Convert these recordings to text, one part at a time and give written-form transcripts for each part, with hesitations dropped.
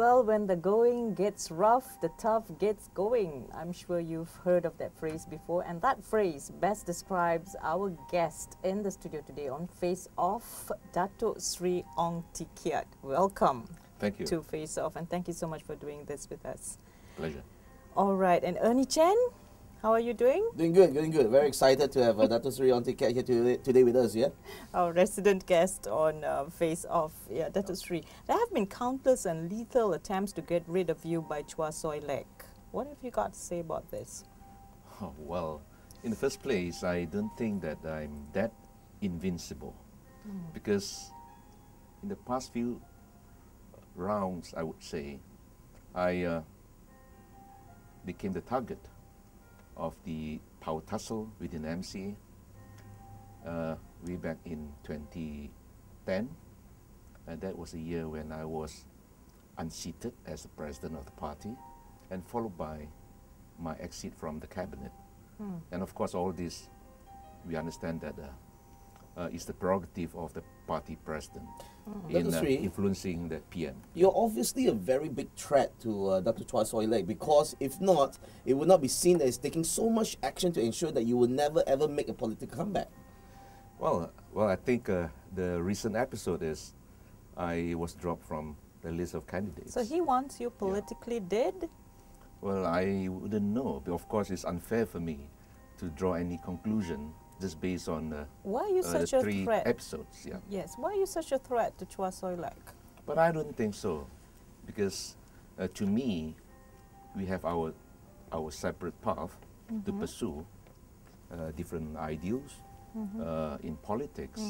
Well, when the going gets rough, the tough gets going. I'm sure you've heard of that phrase before, and that phrase best describes our guest in the studio today on Face Off, Dato Seri Ong Keat. Welcome. Thank you. To Face Off, and thank you so much for doing this with us. Pleasure. All right, and Ernie Chen, how are you doing? Doing good, doing good. Very excited to have Dato Seri Ong here today with us, yeah? Our resident guest on Face Off, yeah, Dato Seri. There have been countless and lethal attempts to get rid of you by Chua Soi Lek. What have you got to say about this? Oh, well, in the first place, I don't think that I'm that invincible. Because in the past few rounds, I would say, I became the target of the power tussle within the MCA way back in 2010. And that was a year when I was unseated as the president of the party, and followed by my exit from the cabinet. And of course, all this, we understand that is the prerogative of the party president in influencing the PM. You're obviously a very big threat to Dr. Chua Soi Lek, because if not, it would not be seen as taking so much action to ensure that you will never ever make a political comeback. Well, I think the recent episode is I was dropped from the list of candidates. So he wants you politically dead? Well, I wouldn't know. But of course, it's unfair for me to draw any conclusion just based on why are you such the a three threat? episodes. Yeah. Yes, why are you such a threat to Chua Soi Lek? But I don't think so, because to me, we have our separate path to pursue different ideals in politics.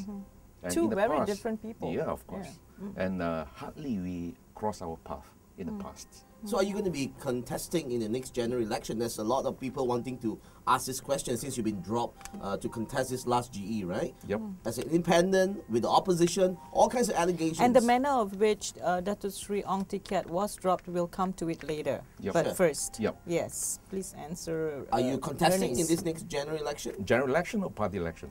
And Two in the very past, different people. Yeah, of course. Yeah. And hardly we cross our path in the past. So are you going to be contesting in the next general election? There's a lot of people wanting to ask this question since you've been dropped to contest this last GE, right? Yep. As an independent, with the opposition, all kinds of allegations. And the manner of which Dato Seri Ong Keat was dropped, we'll come to it later. Yep. But Sure. first, Yep. yes, please answer. Are you contesting Ernie's. in this next general election? General election or party election?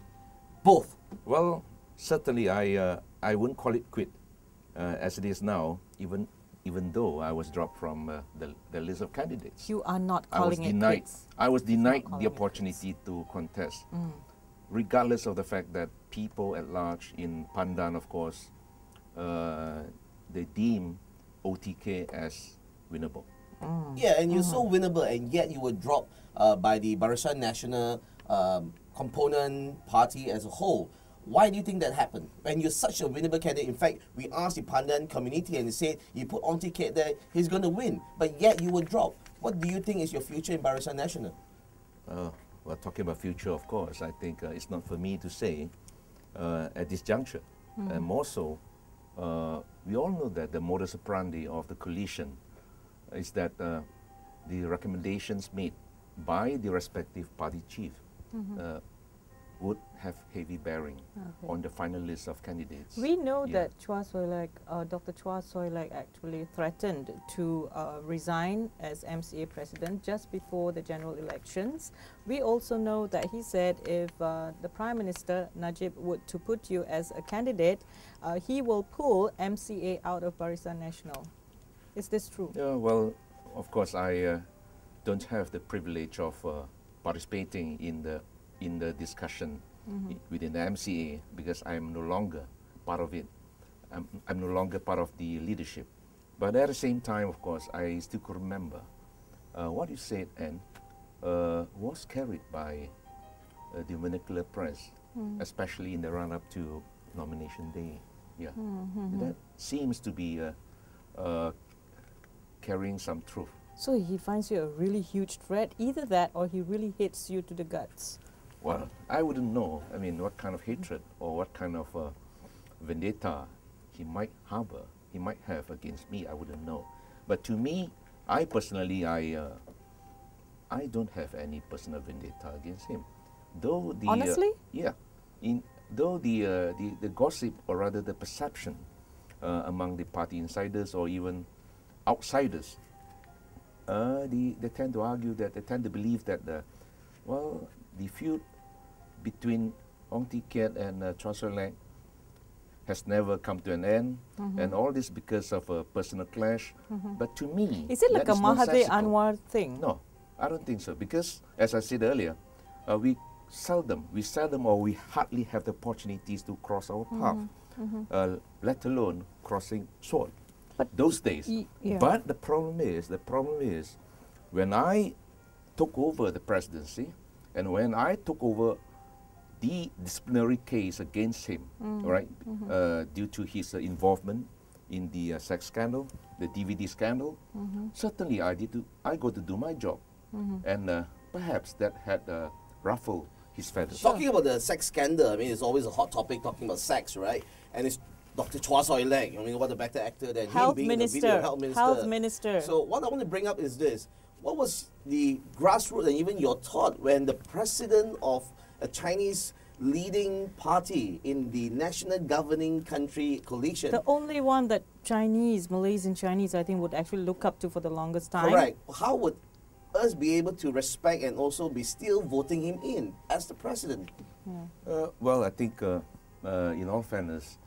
Both. Well, certainly I wouldn't call it quit as it is now, even though I was dropped from the list of candidates. You are not I was calling it denied. quits. I was denied calling the it opportunity to contest, regardless of the fact that people at large in Pandan, of course, they deem OTK as winnable. Yeah, and you're so winnable, and yet you were dropped by the Barisan Nasional component party as a whole. Why do you think that happened? When you're such a winnable candidate, in fact, we asked the Pandan community and they said, you put Ong Keat there, he's going to win. But yet you were dropped. What do you think is your future in Barisan Nasional? Well, talking about future, of course, I think it's not for me to say at this juncture. And more so, we all know that the modus operandi of the coalition is that the recommendations made by the respective party chief would have heavy bearing on the final list of candidates. We know that Chua Soi Lek, Dr. Chua Soi Lek actually threatened to resign as MCA president just before the general elections. We also know that he said if the Prime Minister, Najib, would to put you as a candidate, he will pull MCA out of Barisan Nasional. Is this true? Yeah, well, of course, I don't have the privilege of participating in the discussion within the MCA, because I'm no longer part of it. I'm no longer part of the leadership. But at the same time, of course, I still could remember what you said, and was carried by the vernacular press, especially in the run-up to nomination day. Yeah, that seems to be carrying some truth. So he finds you a really huge threat, either that or he really hates you to the guts. Well, I wouldn't know. I mean, what kind of hatred or what kind of vendetta he might harbor, he might have against me, I wouldn't know. But to me, I personally, I don't have any personal vendetta against him. Though the Honestly? Though the gossip, or rather the perception among the party insiders or even outsiders, they tend to argue that, they tend to believe that the feud between Ong Keat and Chua Soi Lek has never come to an end, and all this because of a personal clash. But to me, Is it like that a is Mahathir nonsensical. Anwar thing? No, I don't think so. Because, as I said earlier, we seldom or we hardly have the opportunities to cross our path, let alone crossing sword. But Those days. yeah. But the problem is, when I took over the presidency, and when I took over the disciplinary case against him, right, due to his involvement in the sex scandal, the DVD scandal, certainly I got to do my job, and perhaps that had ruffled his feathers. Talking about the sex scandal, I mean, it's always a hot topic talking about sex, right? And it's Dr. Chua Soi Lek. I mean, what a better actor than him being in the video, health minister. Health minister. So what I want to bring up is this. What was the grassroots and even your thought when the president of a Chinese leading party in the national governing country coalition? The only one that Malaysian Chinese, I think, would actually look up to for the longest time. Correct. How would us be able to respect and also be still voting him in as the president? Well, I think, in all fairness,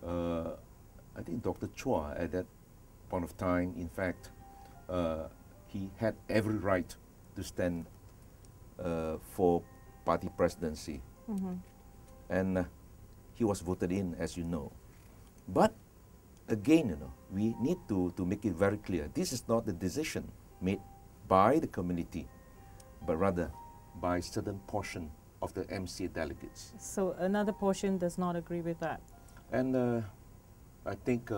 I think Dr. Chua at that point of time, in fact, he had every right to stand for party presidency. And he was voted in, as you know. But again, we need to make it very clear. This is not the decision made by the community, but rather by certain portion of the MCA delegates. So another portion does not agree with that. And I think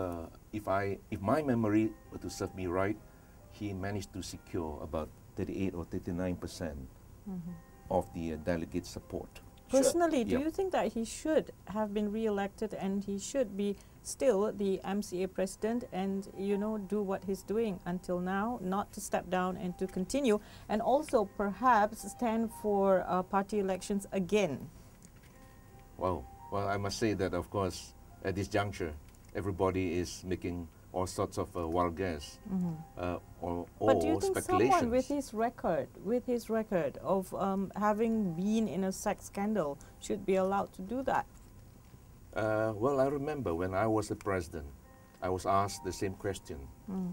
if my memory were to serve me right, he managed to secure about 38 or 39% of the delegate support. Personally, do Yeah. you think that he should have been re-elected and he should be still the MCA president and, do what he's doing until now, not to step down and to continue, and also perhaps stand for party elections again? Well, I must say that, of course, at this juncture, everybody is making all sorts of wild guess or But do you think speculations. someone with his record of having been in a sex scandal should be allowed to do that? Well, I remember when I was the president, I was asked the same question.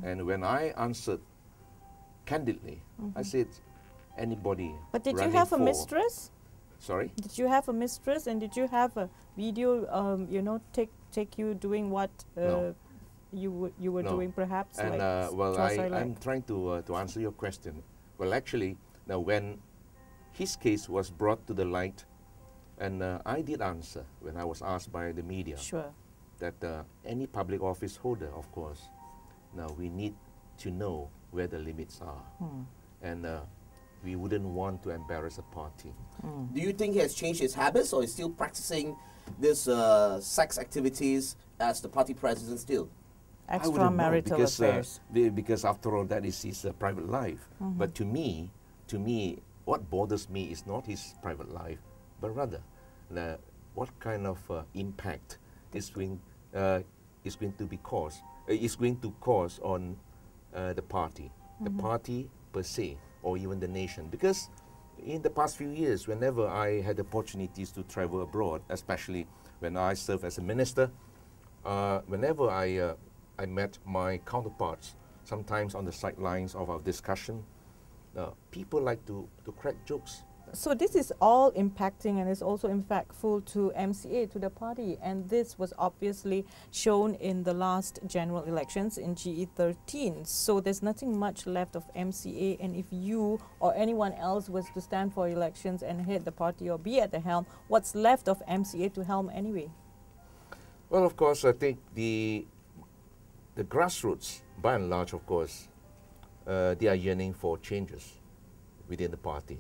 And when I answered candidly, I said, anybody But did you running have a for- mistress? Sorry? Did you have a mistress, and did you have a video, take you doing what No. you were No. doing, perhaps? And like well, Chua Soi Lek? I'm trying to answer your question. Well, actually, now when his case was brought to the light, and I did answer when I was asked by the media Sure. that any public office holder, of course, now we need to know where the limits are, and we wouldn't want to embarrass a party. Do you think he has changed his habits or is still practicing this sex activities as the party president still? I wouldn't know, Extramarital affairs. because after all, that is his private life. But to me, what bothers me is not his private life, but rather what kind of impact is going to cause on the party per se, or even the nation. Because in the past few years, whenever I had opportunities to travel abroad, especially when I served as a minister, whenever I met my counterparts, sometimes on the sidelines of our discussion, people like to crack jokes. So this is all impacting and is also impactful to MCA, to the party, and this was obviously shown in the last general elections in GE13. So there's nothing much left of MCA, and if you or anyone else was to stand for elections and head the party or be at the helm, what's left of MCA to helm anyway? Well, of course, I think the grassroots, by and large, of course, they are yearning for changes within the party.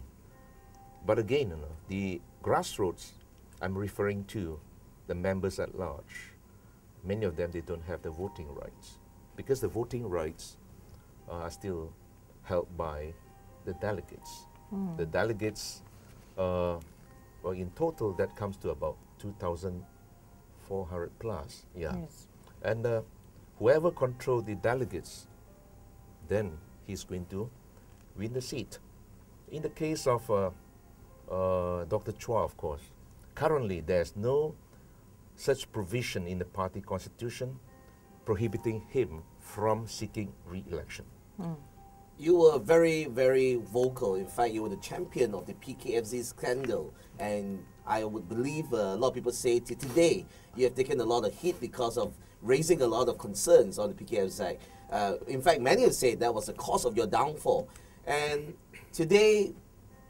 But again, the grassroots, I'm referring to the members at large. Many of them, they don't have the voting rights, because the voting rights are still held by the delegates. The delegates, well, in total, that comes to about 2,400 plus. Yeah. Yes. And whoever controls the delegates, then he's going to win the seat. In the case of Dr. Chua, of course, currently there's no such provision in the party constitution prohibiting him from seeking re-election. You were very, very vocal. In fact, you were the champion of the PKFC scandal. And I would believe a lot of people say to today, you have taken a lot of heat because of raising a lot of concerns on the PKFC. In fact, many have said that was the cause of your downfall. And today,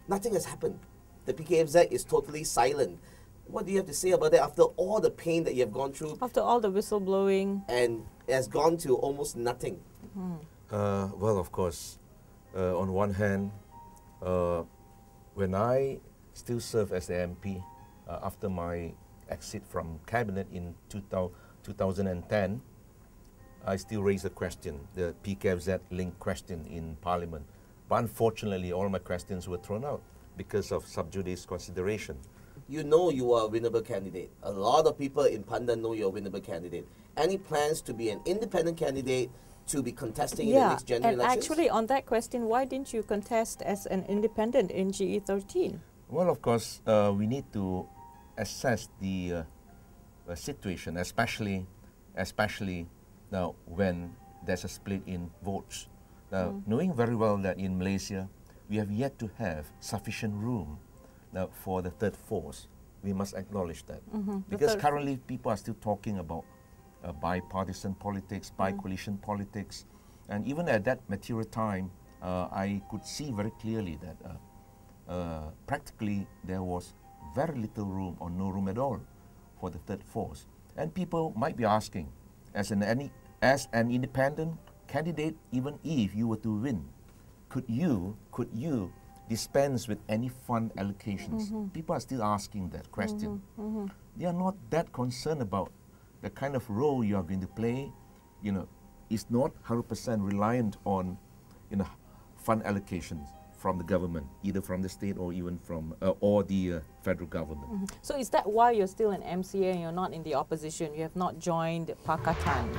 nothing has happened. The PKFZ is totally silent. What do you have to say about that after all the pain that you have gone through? After all the whistleblowing. And it has gone to almost nothing. Well, of course, on one hand, when I still serve as the MP after my exit from cabinet in 2010, I still raise the question, the PKFZ link question in Parliament. But unfortunately, all my questions were thrown out because of sub judice consideration. You know you are a winnable candidate. A lot of people in Pandan know you're a winnable candidate. Any plans to be an independent candidate to be contesting in the next general and elections? actually on that question, why didn't you contest as an independent in GE13? Well, of course, we need to assess the situation, especially now when there's a split in votes. Now, knowing very well that in Malaysia, we have yet to have sufficient room now for the third force. We must acknowledge that. Because currently people are still talking about bipartisan politics, bi-coalition politics. And even at that material time, I could see very clearly that practically there was very little room or no room at all for the third force. And people might be asking, as an independent candidate, even if you were to win, could you dispense with any fund allocations? People are still asking that question. They are not that concerned about the kind of role you are going to play. You know, it's not 100% reliant on, you know, fund allocations from the government, either from the state or even from or the federal government. So is that why you're still an MCA and you're not in the opposition? You have not joined Pakatan?